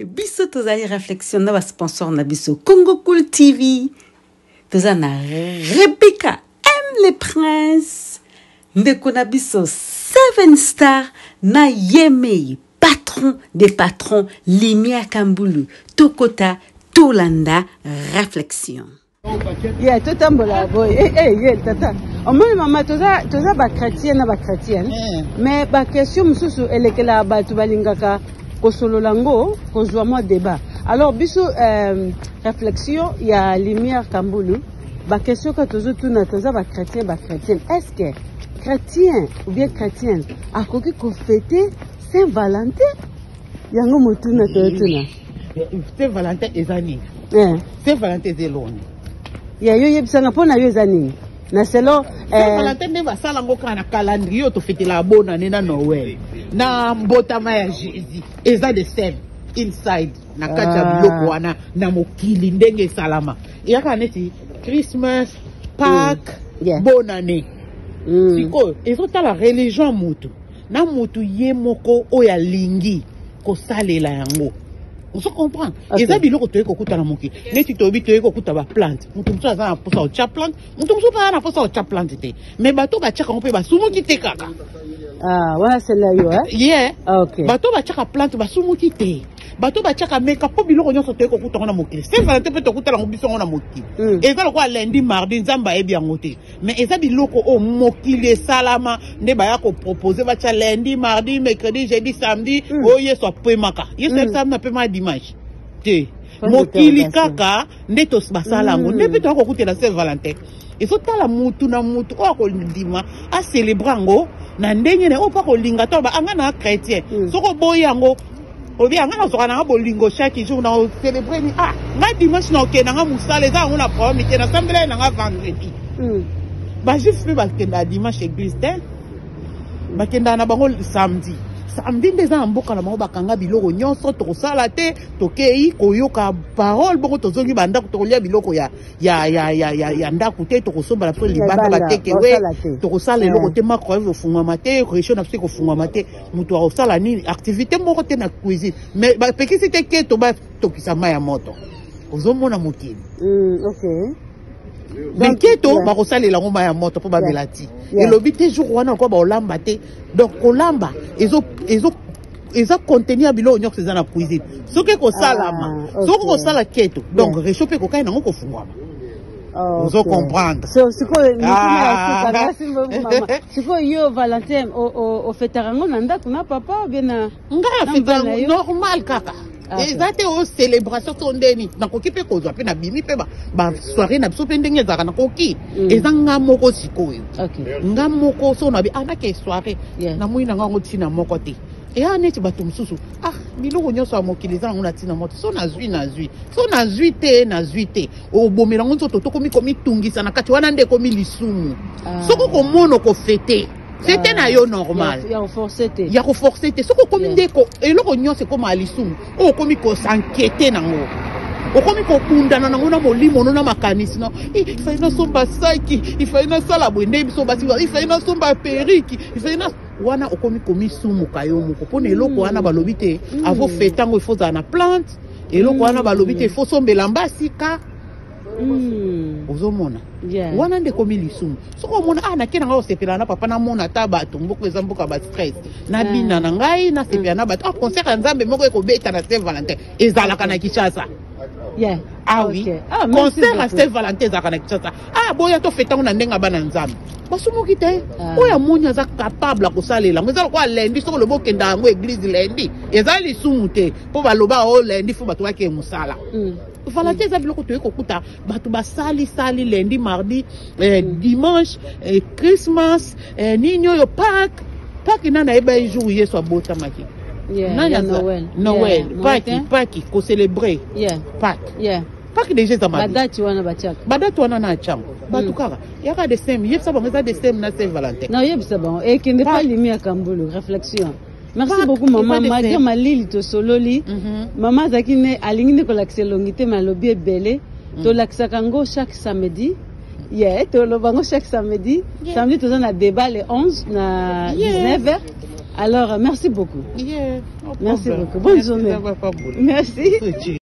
biso tozali réflexion na ba sponsor na biso Congo Cool TV. Tozana Rebecca M le Prince. Ndeko na biso 7 Star na Yemei, patron des patrons Limia Kambulu. Tokota Tolanda réflexion. Yeah, tout tambola boy. Yeah, tata. Au moins maman toza ba chrétien na ba chrétienne. Mais ba question mususu elekela ba tubalingaka kosololango kozwa mo débat. Alors biso réflexion il y a Lumière Kambulu. Ba question que toza ba chrétien ba chrétienne. Est-ce que chrétien ou bien chrétienne a koki ko fêter Saint-Valentin? Yango motuna totuna. Saint-Valentin ezani. Saint-Valentin ezeloni. Ya yo yebisanga pona yo ezani. Na selo Saint-Valentin ne va sala ngoka na calendrier to fêter la bonne année na Noël. Na mbotama ya Jésus. Eza de same inside na kacha bloko wana na mokili ndenge salama. Yaka neti Christmas, Pâques, bonne année. Siko ezota la religion mutu. Na mutu ye moko oya lingi ko salela yango. On se comprend. Et ça, biloko toye kokuta na moki. Neti tobi toye kokuta ba plante. Mutu mso aza na posa o cha plante. Mutu mso pa na posa o cha plante te. Mais bato ba chaka mpe ba sumu ki te kaka. Ah, voilà celle-là yo hein. Yeah. OK. Bato ba chaka plante ba sumu ki te. Bato ba chaka meka po biloko nyonso toye kokuta na moki. Saint-Valentin pe tokuta na biso na moki. Et ça quoi lundi mardi nzamba e bien ngote. Mais eza biloko o mokili salama nde ba ya ko proposer ba cha lundi mardi mercredi jeudi samedi o yeso apemaka. Yeso samedi na pema dimanche. Te. Mokili kaka nde to basala ngo nde pe to ko kutela Saint-Valentin. Et so tala mutu na mutu o ko ndima a célébrer ngo na ndenge ne o pa ko linga to ba anga na chrétien. Soko boyango obi anga na soka na bolingo chaque jour na célébrer ni na dimanche na okena nga musala eza ngo na problème ke na assemblée na nga vendredi. Ba juste pe ba kenda dimanche église te. Ba kenda na bango samedi. Samedi ndeza mboka na bango bakanga biloko nyonso to kosala te tokei koyoka parole bongo tozongi banda kotolia biloko ya ndaku te to kosomba la pole libanda bateke we to kosala eloko te makro evo fungwa mate correction na psiko fungwa mate mutu akosala nini activité moko te na cuisine mais ba pekisi te ke to ba tokisa maya moto ozomona mokili. OK. Donc keto ba kosalela ngoma ya moto po ba belati et lobité jour wana ko ba olamba te donc olamba ezo contenir bilo nyok seza na cuisine soki ko salama soki ko sala keto donc réchauffer ko kai na ngoko fungwama. Vous comprendre. Siko yo Valentin au fêtarango nanda kuna papa bien na normal kaka. Ezate o célébration tondeni na koki pe kozwa pe na bimi pe ba soirée na biso pe ndenge ezaka na koki ezanga moko sikoyo. Nga moko so na bi anake soirée na mwina nga ngotina moko te. Et aneti bato mususu biloko nyonso ya mokili eza nango na ntina moto so nazwi te obomela ngo nzoto tokomi komitungisa na kati wana nde komi lisumu soko komona kofete fete na yo normal ya koforce te soko komi ndeko eloko nyonso ekoma lisumu okomi kosankete nango okomi kokundana nango na molimo no na makanisi no ifai na somba saki ifai na sala bwende biso basi ifai na somba periki ifai na wana okomi komi sumu kayo moko pona eloko wana balobi te avo fetango il faut za na plante eloko wana balobi te il faut sombela mbasika ozomona wana nde komi lisumu soko mona na kena ngo sepela na papa na mona ta bato mboko eza mboka ba stress na bina na ngai na sepela na bato concert ya nzambe moko ekobeta na Saint-Valentin ezalaka na Kinshasa. Oui. Concert à Saint-Valentin ezalaka na Kinshasa. Boya to fetango na ndenga bana nzambe basumuki te oya monya za capable kosalela ngo ezala kwa lendi soko lobo kenda ngo église lendi ezali lisumu te po baloba o lendi fo bato wake musala. Valentin za biloko toye kokuta bato basali lendi mardi dimanche Christmas ninyo yo Pâques nana eba jour yeso abota maki. Noël, Pâques, ko célébrer. Pâques déjà za maki. Badati wana na chango. Batu kaka yaka de sem yebsa bango za de sem na Saint-Valentin. Na yebsa bango et qui n'est pas Lumière Kambulu réflexion. Merci beaucoup maman Madia Malili to sololi. Maman zakine alingine ko lakselongite malobi ebele to laksakango chaque samedi. To lo bango chaque samedi. Samedi to na débat le 11 na 19h. Alors, merci beaucoup. Yeah, no Merci problem. beaucoup. Bonne Merci journée. d'avoir pas voulu. Merci. Ok.